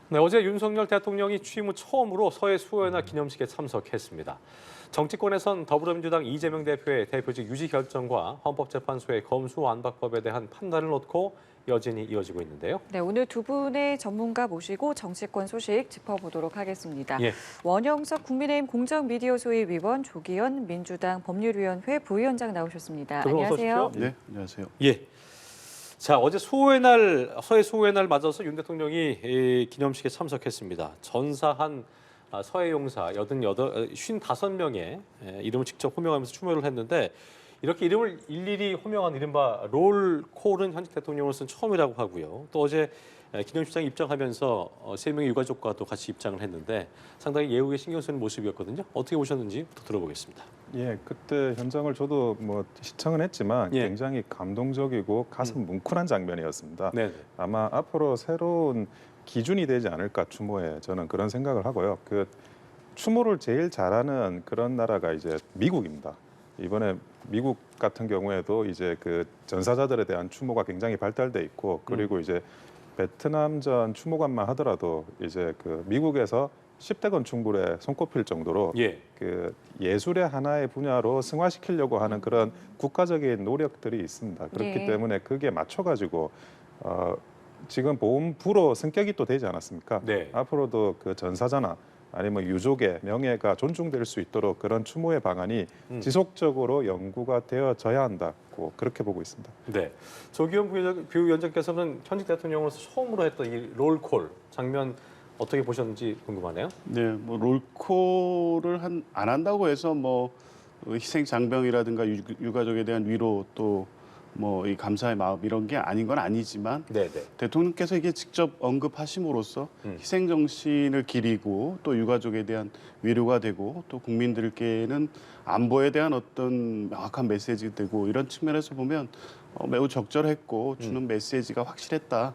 네, 어제 윤석열 대통령이 취임 후 처음으로 서해 수호연합 기념식에 참석했습니다. 정치권에선 더불어민주당 이재명 대표의 대표직 유지 결정과 헌법재판소의 검수완박법에 대한 판단을 놓고 여진이 이어지고 있는데요. 네, 오늘 두 분의 전문가 모시고 정치권 소식 짚어보도록 하겠습니다. 예. 원영석 국민의힘 공정미디어소위 위원, 조기현 민주당 법률위원회 부위원장 나오셨습니다. 두 분 어서 안녕하세요. 오십시오. 네, 안녕하세요. 예. 자, 어제 수호의 날, 서해 수호의 날 맞아서 윤 대통령이 이 기념식에 참석했습니다. 전사한 서해 용사 55명의 이름을 직접 호명하면서 추모를 했는데 이렇게 이름을 일일이 호명한 이른바 롤콜은 현직 대통령으로서는 처음이라고 하고요. 또 어제 기념식장에 입장하면서 세 명의 유가족과도 같이 입장을 했는데 상당히 예우에 신경 쓰는 모습이었거든요. 어떻게 보셨는지부터 들어보겠습니다. 예, 그때 현장을 저도 시청은 했지만 예. 굉장히 감동적이고 가슴 뭉클한 장면이었습니다. 네. 아마 앞으로 새로운 기준이 되지 않을까 추모에 저는 그런 생각을 하고요. 그 추모를 제일 잘하는 그런 나라가 이제 미국입니다. 이번에 미국 같은 경우에도 이제 그 전사자들에 대한 추모가 굉장히 발달돼 있고 그리고 이제 베트남전 추모관만 하더라도 이제 그 미국에서 10대 건축물에 손꼽힐 정도로 예. 그 예술의 하나의 분야로 승화시키려고 하는 그런 국가적인 노력들이 있습니다. 그렇기 예. 때문에 그게 맞춰가지고 지금 보훈부로 승격이 또 되지 않았습니까? 네. 앞으로도 그 전사자나 아니면 유족의 명예가 존중될 수 있도록 그런 추모의 방안이 지속적으로 연구가 되어져야 한다고 그렇게 보고 있습니다. 네, 조기현 부위원장께서는 현직 대통령으로서 처음으로 했던 이 롤콜 장면 어떻게 보셨는지 궁금하네요. 네, 뭐 롤콜을 안 한다고 해서 뭐 희생 장병이라든가 유가족에 대한 위로 또 뭐 이 감사의 마음 이런 게 아닌 건 아니지만 네. 대통령께서 이게 직접 언급하심으로써 희생 정신을 기리고 또 유가족에 대한 위로가 되고 또 국민들께는 안보에 대한 어떤 명확한 메시지가 되고 이런 측면에서 보면 매우 적절했고 주는 메시지가 확실했다.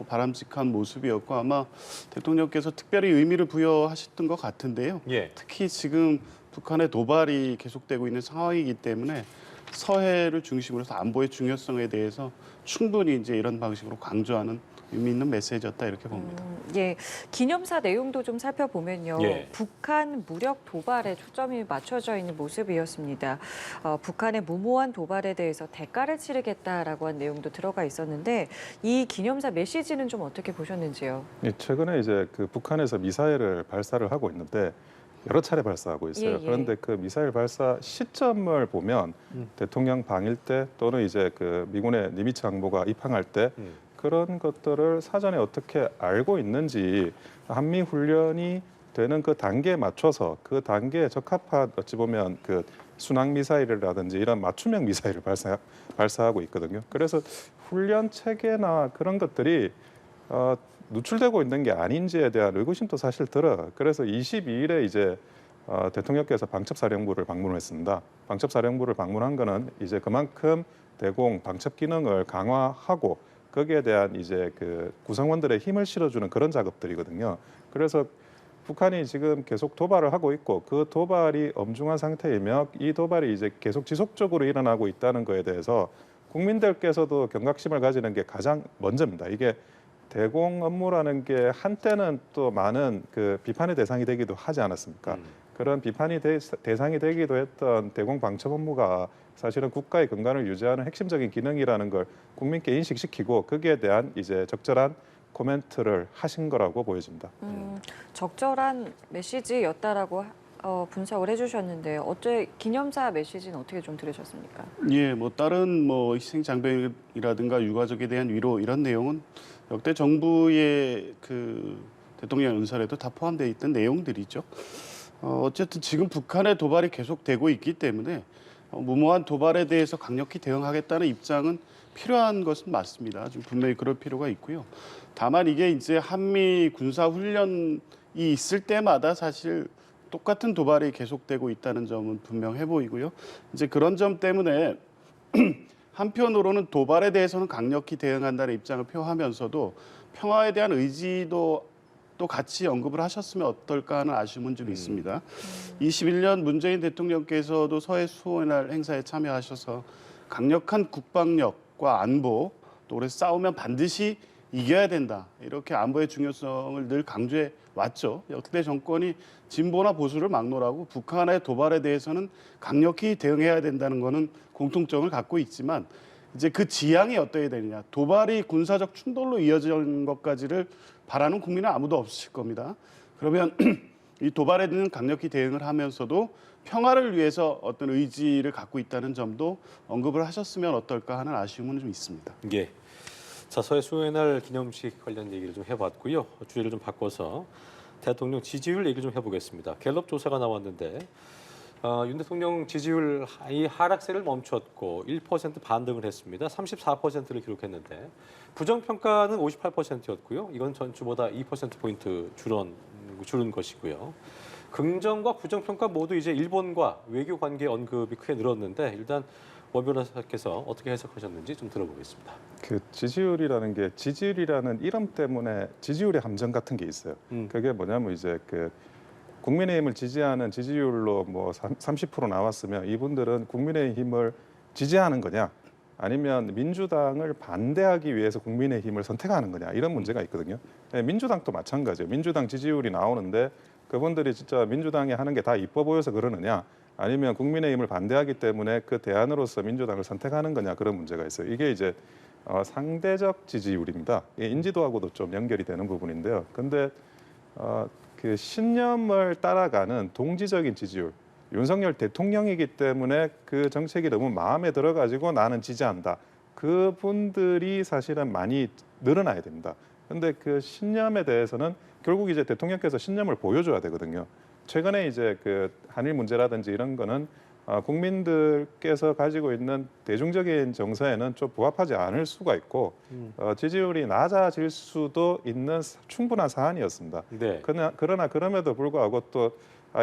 바람직한 모습이었고 아마 대통령께서 특별히 의미를 부여하셨던 것 같은데요. 예. 특히 지금 북한의 도발이 계속되고 있는 상황이기 때문에 서해를 중심으로 해서 안보의 중요성에 대해서 충분히 이제 이런 방식으로 강조하는 의미 있는 메시지였다 이렇게 봅니다. 예, 기념사 내용도 좀 살펴보면요. 예. 북한 무력 도발에 초점이 맞춰져 있는 모습이었습니다. 북한의 무모한 도발에 대해서 대가를 치르겠다라고 한 내용도 들어가 있었는데 이 기념사 메시지는 좀 어떻게 보셨는지요? 예, 최근에 이제 그 북한에서 미사일을 발사를 하고 있는데 여러 차례 발사하고 있어요. 예. 그런데 그 미사일 발사 시점을 보면 대통령 방일 때 또는 이제 그 미군의 니미츠 장보가 입항할 때 그런 것들을 사전에 어떻게 알고 있는지 한미 훈련이 되는 그 단계에 맞춰서 그 단계에 적합한 어찌 보면 그 순항 미사일이라든지 이런 맞춤형 미사일을 발사하고 있거든요. 그래서 훈련 체계나 그런 것들이 누출되고 있는 게 아닌지에 대한 의구심도 사실 들어요. 그래서 22일에 이제 대통령께서 방첩사령부를 방문했습니다. 방첩사령부를 방문한 거는 이제 그만큼 대공 방첩 기능을 강화하고 거기에 대한 이제 그 구성원들의 힘을 실어주는 그런 작업들이거든요. 그래서 북한이 지금 계속 도발을 하고 있고 그 도발이 엄중한 상태이며 이 도발이 이제 계속 지속적으로 일어나고 있다는 거에 대해서 국민들께서도 경각심을 가지는 게 가장 먼저입니다. 이게 대공 업무라는 게 한때는 또 많은 그 비판의 대상이 되기도 하지 않았습니까? 그런 비판이 대상이 되기도 했던 대공 방첩 업무가 사실은 국가의 근간을 유지하는 핵심적인 기능이라는 걸 국민께 인식시키고 거기에 대한 이제 적절한 코멘트를 하신 거라고 보여집니다. 적절한 메시지였다라고 분석을 해주셨는데 어째 기념사 메시지는 어떻게 좀 들으셨습니까? 예, 뭐 다른 뭐 희생 장병이라든가 유가족에 대한 위로 이런 내용은 역대 정부의 그 대통령 연설에도 다 포함되어 있던 내용들이죠. 어쨌든 지금 북한의 도발이 계속되고 있기 때문에 무모한 도발에 대해서 강력히 대응하겠다는 입장은 필요한 것은 맞습니다. 좀 분명히 그럴 필요가 있고요. 다만 이게 이제 한미 군사 훈련이 있을 때마다 사실 똑같은 도발이 계속되고 있다는 점은 분명해 보이고요. 이제 그런 점 때문에 한편으로는 도발에 대해서는 강력히 대응한다는 입장을 표하면서도 평화에 대한 의지도 또 같이 언급을 하셨으면 어떨까 하는 아쉬움은 좀 있습니다. 21년 문재인 대통령께서도 서해 수호의 날 행사에 참여하셔서 강력한 국방력과 안보, 또 올해 싸우면 반드시 이겨야 된다. 이렇게 안보의 중요성을 늘 강조해 왔죠. 역대 정권이 진보나 보수를 막론하고 북한의 도발에 대해서는 강력히 대응해야 된다는 것은 공통점을 갖고 있지만 이제 그 지향이 어떠해야 되느냐. 도발이 군사적 충돌로 이어지는 것까지를 바라는 국민은 아무도 없으실 겁니다. 그러면 이 도발에 대한 강력히 대응을 하면서도 평화를 위해서 어떤 의지를 갖고 있다는 점도 언급을 하셨으면 어떨까 하는 아쉬움은 좀 있습니다. 예. 자, 서해 수호의 날 기념식 관련 얘기를 좀 해봤고요. 주제를 좀 바꿔서 대통령 지지율 얘기를 좀 해보겠습니다. 갤럽 조사가 나왔는데 윤 대통령 지지율 이 하락세를 멈췄고 1% 반등을 했습니다. 34%를 기록했는데 부정평가는 58%였고요. 이건 전주보다 2%포인트 줄은 것이고요. 긍정과 부정평가 모두 이제 일본과 외교 관계 언급이 크게 늘었는데 일단 원 변호사께서 어떻게 해석하셨는지 좀 들어보겠습니다. 그 지지율이라는 게 지지율이라는 이름 때문에 지지율의 함정 같은 게 있어요. 그게 뭐냐면 이제 그 국민의힘을 지지하는 지지율로 뭐 30% 나왔으면 이분들은 국민의힘을 지지하는 거냐 아니면 민주당을 반대하기 위해서 국민의힘을 선택하는 거냐 이런 문제가 있거든요. 민주당도 마찬가지예요. 민주당 지지율이 나오는데 그분들이 진짜 민주당이 하는 게 다 이뻐 보여서 그러느냐 아니면 국민의힘을 반대하기 때문에 그 대안으로서 민주당을 선택하는 거냐 그런 문제가 있어요. 이게 이제 상대적 지지율입니다. 이게 인지도하고도 좀 연결이 되는 부분인데요. 근데 그 신념을 따라가는 동지적인 지지율, 윤석열 대통령이기 때문에 그 정책이 너무 마음에 들어가지고 나는 지지한다. 그분들이 사실은 많이 늘어나야 됩니다. 근데 그 신념에 대해서는 결국 이제 대통령께서 신념을 보여줘야 되거든요. 최근에 이제 그 한일 문제라든지 이런 거는 국민들께서 가지고 있는 대중적인 정서에는 좀 부합하지 않을 수가 있고 지지율이 낮아질 수도 있는 충분한 사안이었습니다. 네. 그러나 그럼에도 불구하고 또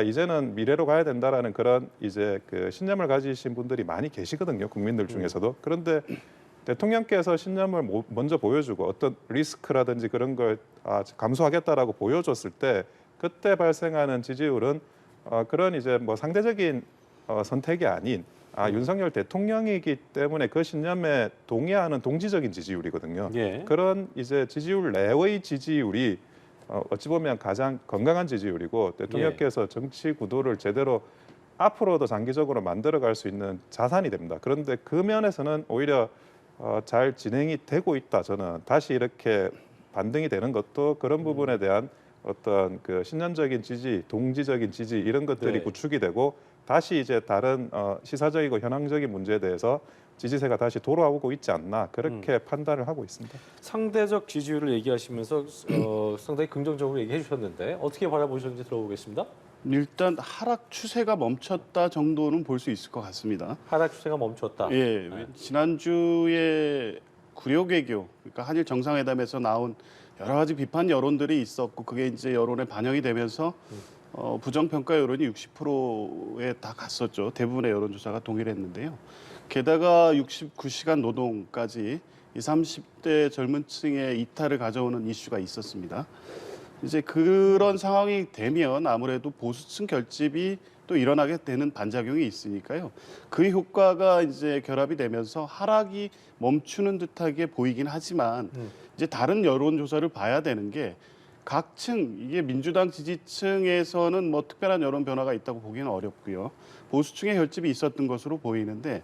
이제는 미래로 가야 된다라는 그런 이제 그 신념을 가지신 분들이 많이 계시거든요. 국민들 중에서도. 그런데 대통령께서 신념을 먼저 보여주고 어떤 리스크라든지 그런 걸 감수하겠다라고 보여줬을 때 그때 발생하는 지지율은 그런 이제 뭐 상대적인 선택이 아닌 윤석열 대통령이기 때문에 그 신념에 동의하는 동지적인 지지율이거든요. 예. 그런 이제 지지율 내의 지지율이 어찌 보면 가장 건강한 지지율이고 대통령께서 정치 구도를 제대로 앞으로도 장기적으로 만들어갈 수 있는 자산이 됩니다. 그런데 그 면에서는 오히려 잘 진행이 되고 있다. 저는 다시 이렇게 반등이 되는 것도 그런 부분에 대한 어떤 그 신념적인 지지, 동지적인 지지 이런 것들이 네. 구축이 되고 다시 이제 다른 시사적이고 현황적인 문제에 대해서 지지세가 다시 돌아오고 있지 않나 그렇게 판단을 하고 있습니다. 상대적 지지율을 얘기하시면서 상당히 긍정적으로 얘기해 주셨는데 어떻게 바라보셨는지 들어보겠습니다. 일단 하락 추세가 멈췄다 정도는 볼 수 있을 것 같습니다. 하락 추세가 멈췄다. 예, 지난주에 구려외교, 그러니까 한일 정상회담에서 나온 여러 가지 비판 여론들이 있었고 그게 이제 여론에 반영이 되면서 부정평가 여론이 60%에 다 갔었죠. 대부분의 여론조사가 동일했는데요. 게다가 69시간 노동까지 20, 30대 젊은 층의 이탈을 가져오는 이슈가 있었습니다. 이제 그런 상황이 되면 아무래도 보수층 결집이 또 일어나게 되는 반작용이 있으니까요. 그 효과가 이제 결합이 되면서 하락이 멈추는 듯하게 보이긴 하지만 이제 다른 여론조사를 봐야 되는 게 각층 이게 민주당 지지층에서는 뭐 특별한 여론 변화가 있다고 보기는 어렵고요. 보수층의 결집이 있었던 것으로 보이는데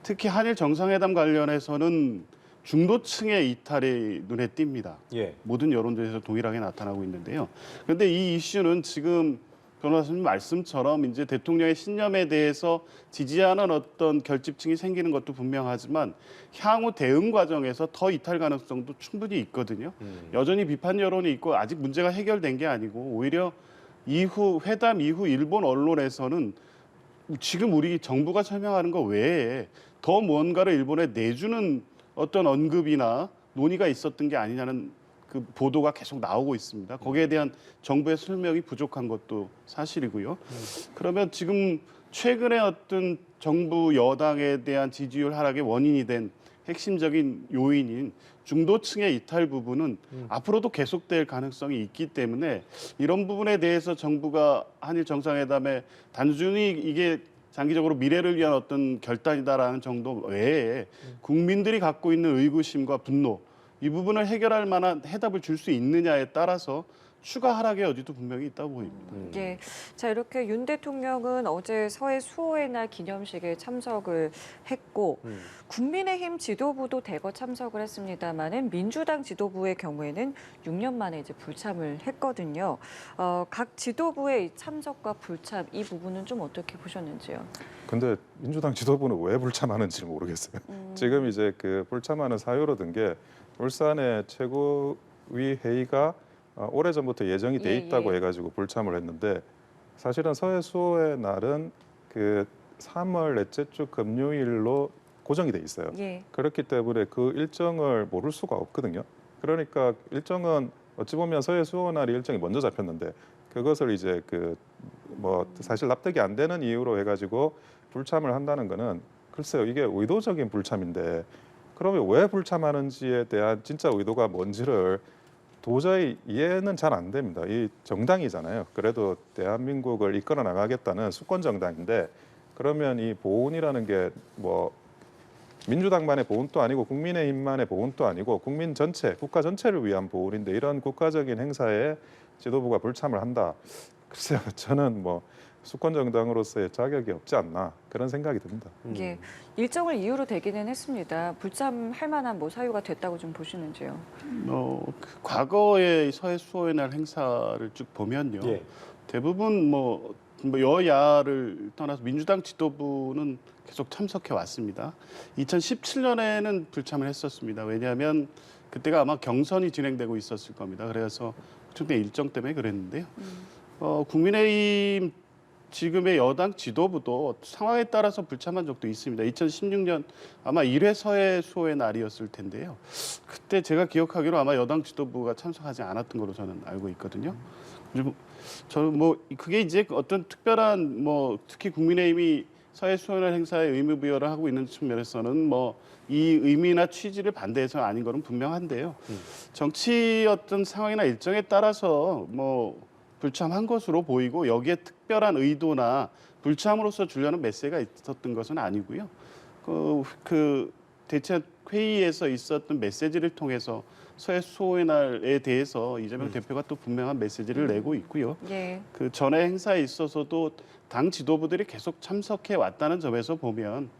특히 한일 정상회담 관련해서는 중도층의 이탈이 눈에 띕니다. 예. 모든 여론조사에서 동일하게 나타나고 있는데요. 그런데 이 이슈는 지금 변호사님 말씀처럼 이제 대통령의 신념에 대해서 지지하는 어떤 결집층이 생기는 것도 분명하지만 향후 대응 과정에서 더 이탈 가능성도 충분히 있거든요. 여전히 비판 여론이 있고 아직 문제가 해결된 게 아니고 오히려 이후 회담 이후 일본 언론에서는 지금 우리 정부가 설명하는 것 외에 더 뭔가를 일본에 내주는 어떤 언급이나 논의가 있었던 게 아니냐는 그 보도가 계속 나오고 있습니다. 거기에 대한 정부의 설명이 부족한 것도 사실이고요. 그러면 지금 최근에 어떤 정부 여당에 대한 지지율 하락의 원인이 된 핵심적인 요인인 중도층의 이탈 부분은 앞으로도 계속될 가능성이 있기 때문에 이런 부분에 대해서 정부가 한일 정상회담에 단순히 이게 장기적으로 미래를 위한 어떤 결단이다라는 정도 외에 국민들이 갖고 있는 의구심과 분노 이 부분을 해결할 만한 해답을 줄 수 있느냐에 따라서 추가 하락의 여지도 분명히 있다고 보입니다. 예. 자, 이렇게 윤 대통령은 어제 서해 수호의 날 기념식에 참석을 했고 국민의힘 지도부도 대거 참석을 했습니다만은 민주당 지도부의 경우에는 6년 만에 이제 불참을 했거든요. 각 지도부의 이 참석과 불참 이 부분은 좀 어떻게 보셨는지요? 근데 민주당 지도부는 왜 불참하는지 모르겠어요. 지금 이제 그 불참하는 사유로 든 게 울산의 최고위 회의가 오래전부터 예정이 돼 있다고 해가지고 불참을 했는데 사실은 서해 수호의 날은 그 3월 넷째 주 금요일로 고정이 돼 있어요. 예. 그렇기 때문에 그 일정을 모를 수가 없거든요. 그러니까 일정은 어찌 보면 서해 수호 날이 일정이 먼저 잡혔는데 그것을 이제 그 뭐 사실 납득이 안 되는 이유로 해가지고 불참을 한다는 거는 글쎄요, 이게 의도적인 불참인데 그러면 왜 불참하는지에 대한 진짜 의도가 뭔지를 도저히 이해는 잘 안 됩니다. 이 정당이잖아요. 그래도 대한민국을 이끌어 나가겠다는 수권 정당인데 그러면 이 보훈이라는 게 뭐 민주당만의 보훈도 아니고 국민의힘만의 보훈도 아니고 국민 전체, 국가 전체를 위한 보훈인데 이런 국가적인 행사에 지도부가 불참을 한다. 글쎄요, 저는 뭐 수권 정당으로서의 자격이 없지 않나 그런 생각이 듭니다. 예. 일정을 이유로 되기는 했습니다. 불참할 만한 뭐 사유가 됐다고 좀 보시는지요? 그 과거의 서해 수호의 날 행사를 쭉 보면요. 예. 대부분 뭐 여야를 떠나서 민주당 지도부는 계속 참석해 왔습니다. 2017년에는 불참을 했었습니다. 왜냐하면 그때가 아마 경선이 진행되고 있었을 겁니다. 그래서 특별 일정 때문에 그랬는데요. 국민의힘 지금의 여당 지도부도 상황에 따라서 불참한 적도 있습니다. 2016년 아마 1회 서해 수호의 날이었을 텐데요. 그때 제가 기억하기로 아마 여당 지도부가 참석하지 않았던 걸로 저는 알고 있거든요. 그리고 저는 뭐 그게 이제 어떤 특별한 뭐 특히 국민의힘이 서해 수호의 날 행사에 의무 부여를 하고 있는 측면에서는 뭐 이 의미나 취지를 반대해서 아닌 거는 분명한데요. 정치 어떤 상황이나 일정에 따라서 뭐 불참한 것으로 보이고 여기에 특별한 의도나 불참으로서 주려는 메시지가 있었던 것은 아니고요. 그 대책 회의에서 있었던 메시지를 통해서 서해 수호의 날에 대해서 이재명 대표가 또 분명한 메시지를 내고 있고요. 예. 그 전에 행사에 있어서도 당 지도부들이 계속 참석해 왔다는 점에서 보면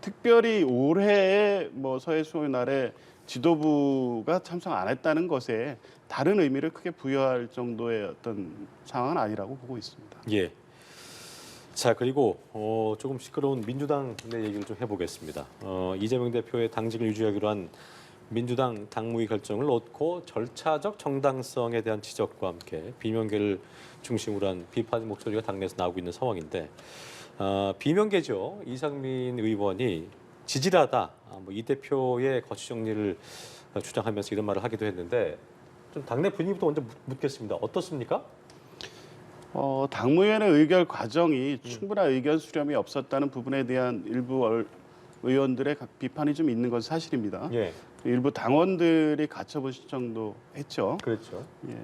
특별히 올해의 뭐 서해 수호의 날에 지도부가 참석 안 했다는 것에 다른 의미를 크게 부여할 정도의 어떤 상황은 아니라고 보고 있습니다. 예. 자, 그리고 조금 시끄러운 민주당 내 얘기를 좀 해보겠습니다. 이재명 대표의 당직을 유지하기로 한 민주당 당무위 결정을 놓고 절차적 정당성에 대한 지적과 함께 비명계를 중심으로 한 비판 목소리가 당내에서 나오고 있는 상황인데 비명계죠. 이상민 의원이 지질하다. 이 대표의 거취 정리를 주장하면서 이런 말을 하기도 했는데 좀 당내 분위기부터 먼저 묻겠습니다. 어떻습니까? 당무위원회 의결 과정이 충분한 의견 수렴이 없었다는 부분에 대한 일부 의원들의 비판이 좀 있는 건 사실입니다. 예, 일부 당원들이 가처분 신청도 했죠. 그렇죠. 예.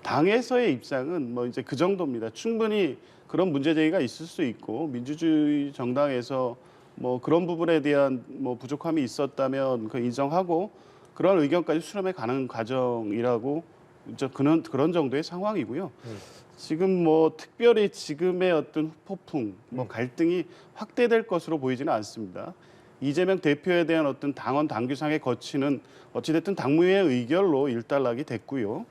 당에서의 입장은 뭐 이제 그 정도입니다. 충분히 그런 문제 제기가 있을 수 있고 민주주의 정당에서 뭐 그런 부분에 대한 뭐 부족함이 있었다면 그 인정하고 그런 의견까지 수렴해 가는 과정이라고 이제 그런 정도의 상황이고요. 지금 뭐 특별히 지금의 어떤 후폭풍, 뭐 갈등이 확대될 것으로 보이지는 않습니다. 이재명 대표에 대한 어떤 당원 당규상의 거치는 어찌됐든 당무위의 의결로 일단락이 됐고요.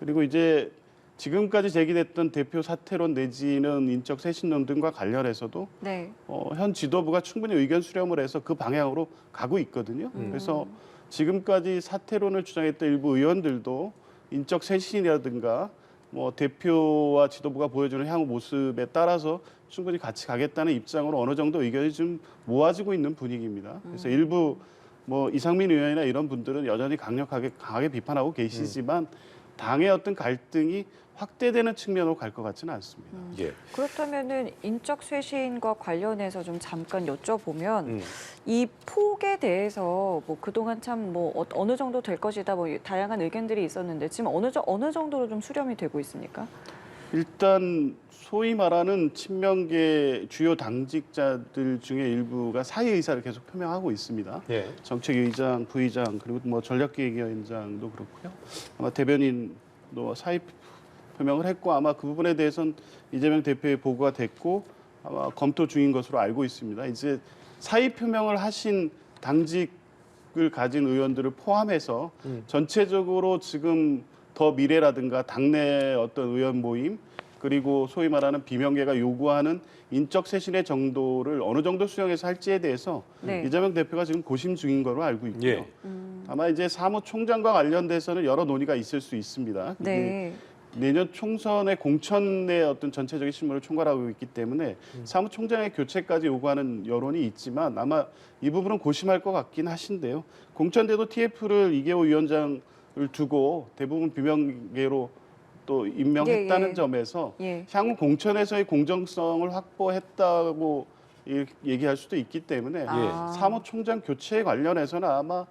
그리고 이제 지금까지 제기됐던 대표 사퇴론 내지는 인적 쇄신론 등과 관련해서도 네. 현 지도부가 충분히 의견 수렴을 해서 그 방향으로 가고 있거든요. 그래서 지금까지 사퇴론을 주장했던 일부 의원들도 인적 쇄신이라든가 뭐 대표와 지도부가 보여주는 향후 모습에 따라서 충분히 같이 가겠다는 입장으로 어느 정도 의견이 좀 모아지고 있는 분위기입니다. 그래서 일부 뭐 이상민 의원이나 이런 분들은 여전히 강하게 비판하고 계시지만 당의 어떤 갈등이 확대되는 측면으로 갈 것 같지는 않습니다. 예. 그렇다면은 인적 쇄신과 관련해서 좀 잠깐 여쭤보면 이 폭에 대해서 뭐 그동안 참 뭐 어느 정도 될 것이다 뭐 다양한 의견들이 있었는데 지금 어느 정도로 좀 수렴이 되고 있습니까? 일단 소위 말하는 친명계 주요 당직자들 중에 일부가 사의 의사를 계속 표명하고 있습니다. 예. 정책위의장, 부의장 그리고 뭐 전략기획위원장도 그렇고요. 아마 대변인도 사의 표명을 했고 아마 그 부분에 대해서는 이재명 대표의 보고가 됐고 아마 검토 중인 것으로 알고 있습니다. 이제 사의 표명을 하신 당직을 가진 의원들을 포함해서 전체적으로 지금 더 미래라든가 당내 어떤 의원 모임 그리고 소위 말하는 비명계가 요구하는 인적 쇄신의 정도를 어느 정도 수용해서 할지에 대해서 네. 이재명 대표가 지금 고심 중인 거로 알고 있고요. 예. 아마 이제 사무총장과 관련돼서는 여러 논의가 있을 수 있습니다. 그게 네. 내년 총선의 공천의 어떤 전체적인 실무를 총괄하고 있기 때문에 사무총장의 교체까지 요구하는 여론이 있지만 아마 이 부분은 고심할 것 같긴 하신데요. 공천돼도 TF를 이계호 위원장을 두고 대부분 비명계로 또 임명했다는 예, 예. 점에서 예. 향후 공천에서의 공정성을 확보했다고 얘기할 수도 있기 때문에 아. 사무총장 교체에 관련해서는 아마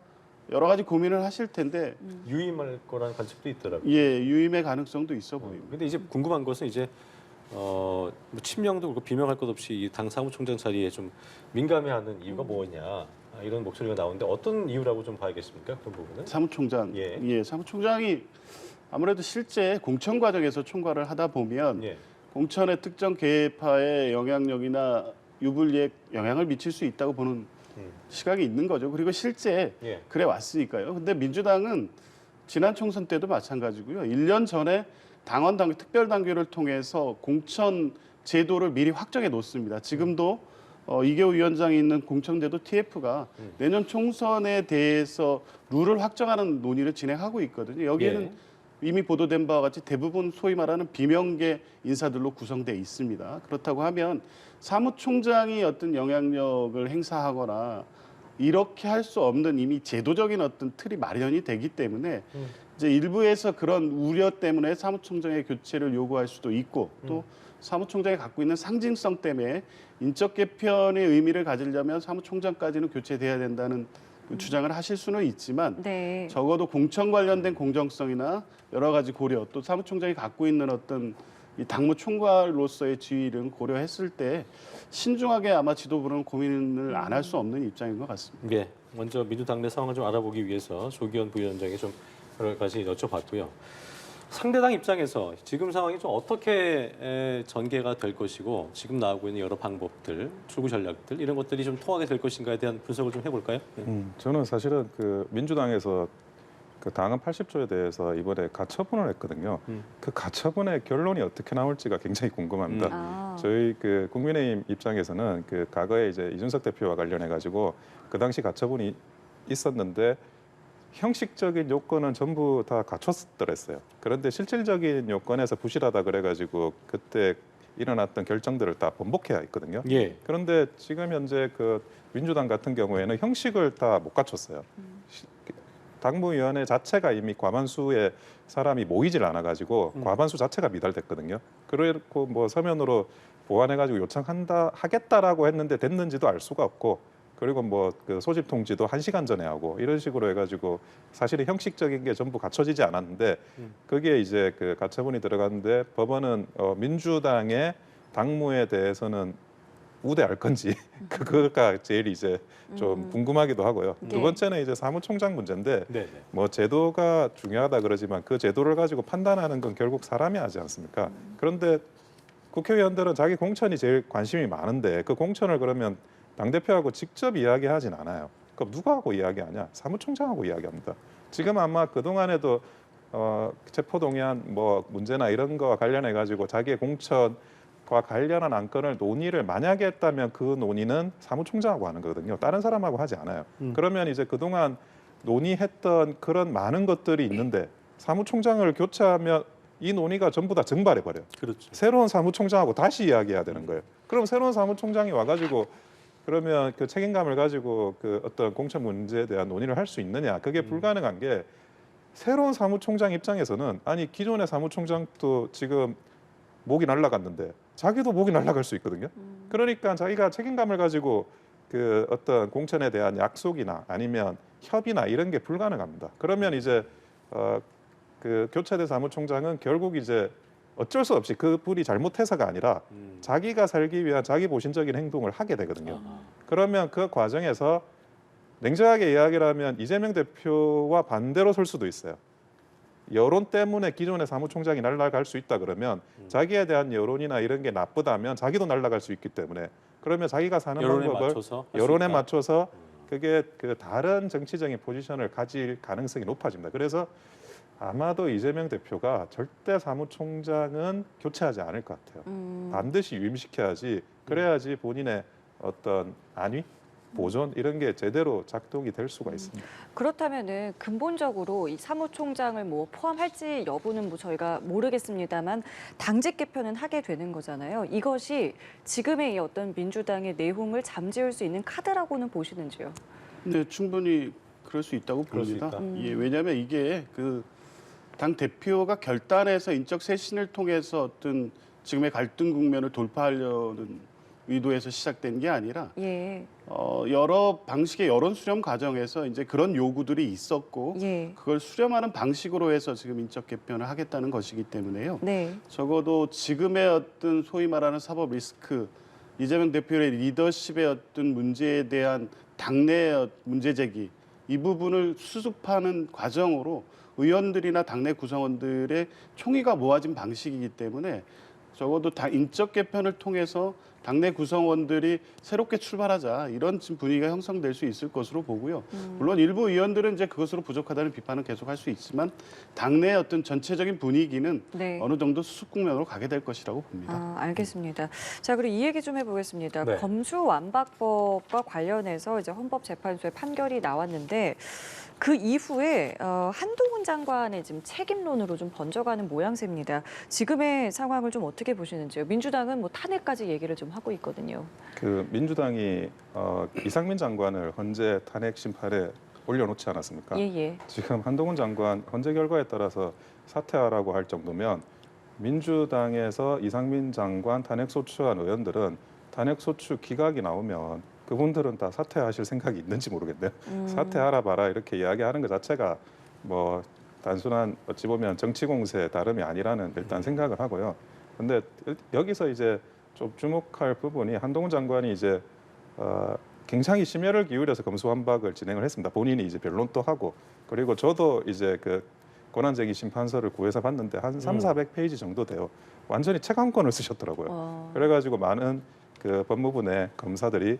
여러 가지 고민을 하실 텐데 유임할 거라는 관측도 있더라고요. 예, 유임의 가능성도 있어 보입니다. 근데 이제 궁금한 것은 이제 뭐 친명도 그렇고 비명할 것 없이 이 당 사무총장 자리에 좀 민감해하는 이유가 뭐냐 이런 목소리가 나오는데 어떤 이유라고 좀 봐야겠습니까? 그런 부분은? 사무총장, 예. 사무총장이 아무래도 실제 공천 과정에서 총괄을 하다 보면 예. 공천의 특정 계파의 영향력이나 유불리에 영향을 미칠 수 있다고 보는 시각이 있는 거죠. 그리고 실제 예. 그래 왔으니까요. 근데 민주당은 지난 총선 때도 마찬가지고요. 1년 전에 당원 당규 특별 당규를 통해서 공천 제도를 미리 확정해 놓습니다. 지금도 이계호 위원장이 있는 공천제도 TF가 내년 총선에 대해서 룰을 확정하는 논의를 진행하고 있거든요. 여기에는 예. 이미 보도된 바와 같이 대부분 소위 말하는 비명계 인사들로 구성돼 있습니다. 그렇다고 하면 사무총장이 어떤 영향력을 행사하거나 이렇게 할 수 없는 이미 제도적인 어떤 틀이 마련이 되기 때문에 이제 일부에서 그런 우려 때문에 사무총장의 교체를 요구할 수도 있고 또 사무총장이 갖고 있는 상징성 때문에 인적 개편의 의미를 가지려면 사무총장까지는 교체돼야 된다는 주장을 하실 수는 있지만 네. 적어도 공천 관련된 공정성이나 여러 가지 고려 또 사무총장이 갖고 있는 어떤 이 당무 총괄로서의 지위를 고려했을 때 신중하게 아마 지도부는 고민을 안 할 수 없는 입장인 것 같습니다. 예. 먼저 민주당 내 상황을 좀 알아보기 위해서 조기현 부위원장이 좀 여러 가지 여쭤봤고요. 상대당 입장에서 지금 상황이 좀 어떻게 전개가 될 것이고 지금 나오고 있는 여러 방법들, 출구 전략들 이런 것들이 좀 통하게 될 것인가에 대한 분석을 좀 해볼까요? 저는 사실은 그 민주당에서 그 당헌 80조에 대해서 이번에 가처분을 했거든요. 그 가처분의 결론이 어떻게 나올지가 굉장히 궁금합니다. 아. 저희 그 국민의힘 입장에서는 그 과거에 이제 이준석 대표와 관련해 가지고 그 당시 가처분이 있었는데 형식적인 요건은 전부 다 갖췄더랬어요. 그런데 실질적인 요건에서 부실하다 그래가지고 그때 일어났던 결정들을 다 번복해야 했거든요. 예. 그런데 지금 현재 그 민주당 같은 경우에는 형식을 다 못 갖췄어요. 당무위원회 자체가 이미 과반수의 사람이 모이질 않아가지고 과반수 자체가 미달됐거든요. 그리고 뭐 서면으로 보완해가지고 하겠다라고 했는데 됐는지도 알 수가 없고, 그리고 뭐 그 소집 통지도 1시간 전에 하고 이런 식으로 해가지고 사실은 형식적인 게 전부 갖춰지지 않았는데 그게 이제 그 가처분이 들어갔는데 법원은 민주당의 당무에 대해서는 우대할 건지 그거가 제일 이제 좀 궁금하기도 하고요. 네. 두 번째는 이제 사무총장 문제인데 네. 뭐 제도가 중요하다 그러지만 그 제도를 가지고 판단하는 건 결국 사람이 하지 않습니까? 그런데 국회의원들은 자기 공천이 제일 관심이 많은데 그 공천을 그러면 당대표하고 직접 이야기하진 않아요. 그럼 누가 하고 이야기하냐? 사무총장하고 이야기합니다. 지금 아마 그동안에도 체포동의안 뭐 문제나 이런 거와 관련해 가지고 자기의 공천과 관련한 안건을 논의를 만약에 했다면 그 논의는 사무총장하고 하는 거거든요. 다른 사람하고 하지 않아요. 그러면 이제 그동안 논의했던 그런 많은 것들이 있는데 사무총장을 교체하면 이 논의가 전부 다 증발해 버려요. 그렇죠. 새로운 사무총장하고 다시 이야기해야 되는 거예요. 그럼 새로운 사무총장이 와가지고 그러면 그 책임감을 가지고 그 어떤 공천 문제에 대한 논의를 할 수 있느냐? 그게 불가능한 게 새로운 사무총장 입장에서는 아니 기존의 사무총장도 지금 목이 날아갔는데 자기도 목이 날아갈 수 있거든요. 그러니까 자기가 책임감을 가지고 그 어떤 공천에 대한 약속이나 아니면 협의나 이런 게 불가능합니다. 그러면 이제 그 교체된 사무총장은 결국 이제 어쩔 수 없이 그분이 잘못해서가 아니라 자기가 살기 위한 자기 보신적인 행동을 하게 되거든요. 아하. 그러면 그 과정에서 냉정하게 이야기를 하면 이재명 대표와 반대로 설 수도 있어요. 여론 때문에 기존의 사무총장이 날아갈 수 있다 그러면 자기에 대한 여론이나 이런 게 나쁘다면 자기도 날아갈 수 있기 때문에 그러면 자기가 사는 여론에 방법을 맞춰서 할수 여론에 있다? 맞춰서 그게 그 다른 정치적인 포지션을 가질 가능성이 높아집니다. 그래서 아마도 이재명 대표가 절대 사무총장은 교체하지 않을 것 같아요. 반드시 유임시켜야지 그래야지 본인의 어떤 안위, 보존 이런 게 제대로 작동이 될 수가 있습니다. 그렇다면은 근본적으로 이 사무총장을 뭐 포함할지 여부는 뭐 저희가 모르겠습니다만 당직 개편은 하게 되는 거잖아요. 이것이 지금의 이 어떤 민주당의 내홍을 잠재울 수 있는 카드라고는 보시는지요? 네, 충분히 그럴 수 있다고 그럴 수 봅니다. 있다. 예, 왜냐하면 이게 그 당 대표가 결단해서 인적 쇄신을 통해서 어떤 지금의 갈등 국면을 돌파하려는 의도에서 시작된 게 아니라 예, 여러 방식의 여론 수렴 과정에서 이제 그런 요구들이 있었고 예, 그걸 수렴하는 방식으로 해서 지금 인적 개편을 하겠다는 것이기 때문에요. 네, 적어도 지금의 어떤 소위 말하는 사법 리스크, 이재명 대표의 리더십의 어떤 문제에 대한 당내 문제 제기 이 부분을 수습하는 과정으로 의원들이나 당내 구성원들의 총의가 모아진 방식이기 때문에 적어도 인적 개편을 통해서 당내 구성원들이 새롭게 출발하자 이런 지금 분위기가 형성될 수 있을 것으로 보고요. 물론 일부 의원들은 이제 그것으로 부족하다는 비판은 계속 할 수 있지만 당내 어떤 전체적인 분위기는 네. 어느 정도 수습 국면으로 가게 될 것이라고 봅니다. 아, 알겠습니다. 자, 그리고 이 얘기 좀 해보겠습니다. 네. 검수완박법과 관련해서 이제 헌법재판소의 판결이 나왔는데 그 이후에 한동훈 장관의 지금 책임론으로 좀 번져가는 모양새입니다. 지금의 상황을 좀 어떻게 보시는지요? 민주당은 뭐 탄핵까지 얘기를 좀 하고 있거든요. 그 민주당이 이상민 장관을 헌재 탄핵 심판에 올려놓지 않았습니까? 예, 예. 지금 한동훈 장관 헌재 결과에 따라서 사퇴하라고 할 정도면 민주당에서 이상민 장관 탄핵 소추한 의원들은 탄핵 소추 기각이 나오면 그분들은 다 사퇴하실 생각이 있는지 모르겠네요. 사퇴하라 봐라 이렇게 이야기하는 것 자체가 뭐 단순한 어찌 보면 정치 공세 다름이 아니라는 일단 생각을 하고요. 근데 여기서 이제 좀 주목할 부분이 한동훈 장관이 이제 굉장히 심혈을 기울여서 검수완박을 진행을 했습니다. 본인이 이제 변론도 하고 그리고 저도 이제 그 권한쟁의 심판서를 구해서 봤는데 한 300~400페이지 정도 돼요. 완전히 책 한 권을 쓰셨더라고요. 그래가지고 많은 그 법무부 내 검사들이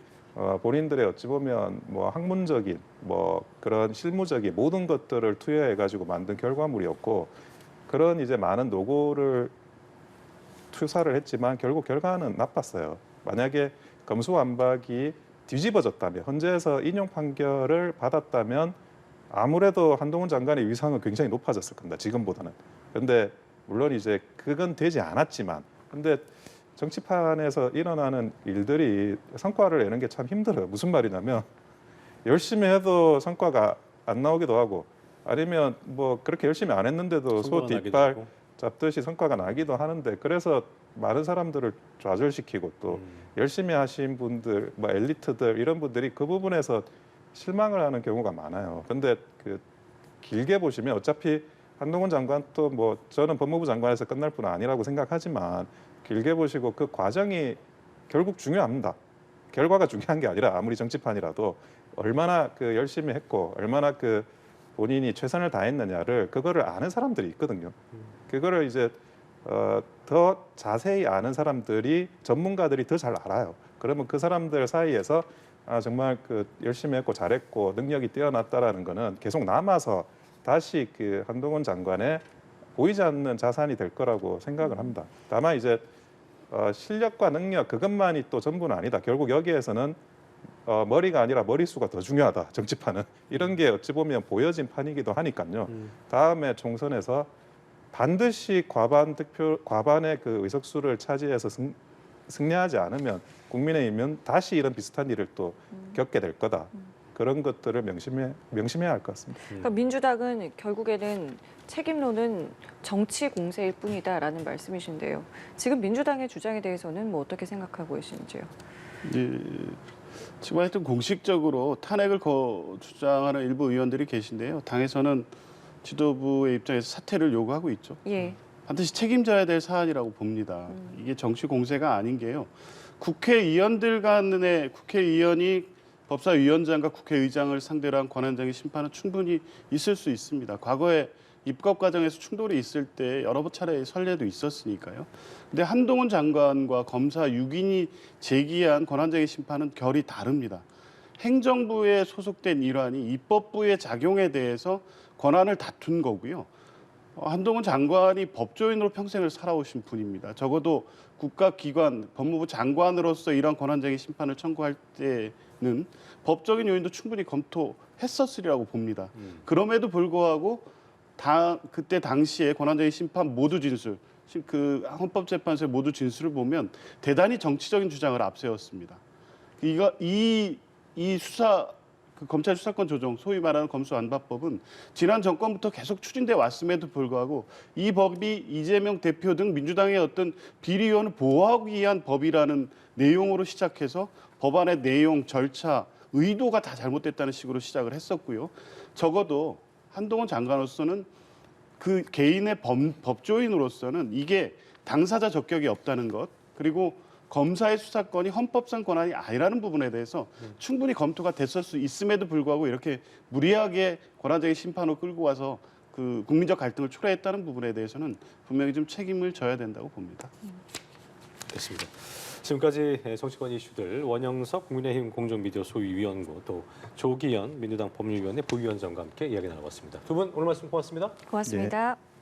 본인들의 어찌 보면 뭐 학문적인 뭐 그런 실무적인 모든 것들을 투여해가지고 만든 결과물이었고 그런 이제 많은 노고를 투사를 했지만 결국 결과는 나빴어요. 만약에 검수완박이 뒤집어졌다면 헌재에서 인용 판결을 받았다면 아무래도 한동훈 장관의 위상은 굉장히 높아졌을 겁니다. 지금보다는. 그런데 물론 이제 그건 되지 않았지만 근데 정치판에서 일어나는 일들이 성과를 내는 게 참 힘들어요. 무슨 말이냐면 열심히 해도 성과가 안 나오기도 하고 아니면 뭐 그렇게 열심히 안 했는데도 소 뒷발 잡듯이 성과가 나기도 하는데 그래서 많은 사람들을 좌절시키고 또 열심히 하신 분들, 뭐 엘리트들 이런 분들이 그 부분에서 실망을 하는 경우가 많아요. 근데 그 길게 보시면 어차피 한동훈 장관 또 뭐 저는 법무부 장관에서 끝날 뿐 아니라고 생각하지만 길게 보시고 그 과정이 결국 중요합니다. 결과가 중요한 게 아니라 아무리 정치판이라도 얼마나 그 열심히 했고 얼마나 그 본인이 최선을 다했느냐를 그거를 아는 사람들이 있거든요. 그거를 이제 더 자세히 아는 사람들이 전문가들이 더 잘 알아요. 그러면 그 사람들 사이에서 정말 그 열심히 했고 잘했고 능력이 뛰어났다라는 거는 계속 남아서 다시 그 한동훈 장관의 보이지 않는 자산이 될 거라고 생각을 합니다. 다만 이제 실력과 능력 그것만이 또 전부는 아니다. 결국 여기에서는 머리가 아니라 머릿수가 더 중요하다. 정치판은 이런 게 어찌 보면 보여진 판이기도 하니까요. 다음에 총선에서 반드시 과반의 그 의석수를 차지해서 승리하지 않으면 국민의힘은 다시 이런 비슷한 일을 또 겪게 될 거다. 그런 것들을 명심해야 할 것 같습니다. 그러니까 민주당은 결국에는 책임론은 정치 공세일 뿐이다라는 말씀이신데요. 지금 민주당의 주장에 대해서는 뭐 어떻게 생각하고 계신지요? 네, 지금 하여튼 공식적으로 탄핵을 주장하는 일부 의원들이 계신데요. 당에서는 지도부의 입장에서 사퇴를 요구하고 있죠. 예. 반드시 책임져야 될 사안이라고 봅니다. 이게 정치 공세가 아닌 게요. 국회의원들 간의 국회의원이 법사위원장과 국회의장을 상대로 한 권한쟁의 심판은 충분히 있을 수 있습니다. 과거에 입법 과정에서 충돌이 있을 때 여러 차례 선례도 있었으니까요. 근데 한동훈 장관과 검사 6인이 제기한 권한쟁의 심판은 결이 다릅니다. 행정부에 소속된 일환이 입법부의 작용에 대해서 권한을 다툰 거고요. 한동훈 장관이 법조인으로 평생을 살아오신 분입니다. 적어도 국가기관, 법무부 장관으로서 이러한 권한쟁의 심판을 청구할 때는 법적인 요인도 충분히 검토했었으리라고 봅니다. 그럼에도 불구하고 그때 당시에 권한쟁의 심판 모두 진술, 그 헌법재판소의 모두 진술을 보면 대단히 정치적인 주장을 앞세웠습니다. 이 수사 그 검찰 수사권 조정, 소위 말하는 검수완박법은 지난 정권부터 계속 추진돼 왔음에도 불구하고 이 법이 이재명 대표 등 민주당의 어떤 비리의원을 보호하기 위한 법이라는 내용으로 시작해서 법안의 내용, 절차, 의도가 다 잘못됐다는 식으로 시작을 했었고요. 적어도 한동훈 장관으로서는 그 개인의 법조인으로서는 이게 당사자 적격이 없다는 것, 그리고 검사의 수사권이 헌법상 권한이 아니라는 부분에 대해서 충분히 검토가 됐을 수 있음에도 불구하고 이렇게 무리하게 권한쟁의 심판으로 끌고 와서 그 국민적 갈등을 초래했다는 부분에 대해서는 분명히 좀 책임을 져야 된다고 봅니다. 됐습니다. 지금까지 정치권 이슈들 원영석 국민의힘 공정미디어 소위위원고 또 조기현 민주당 법률위원회 부위원장과 함께 이야기 나눠봤습니다. 두 분 오늘 말씀 고맙습니다. 고맙습니다.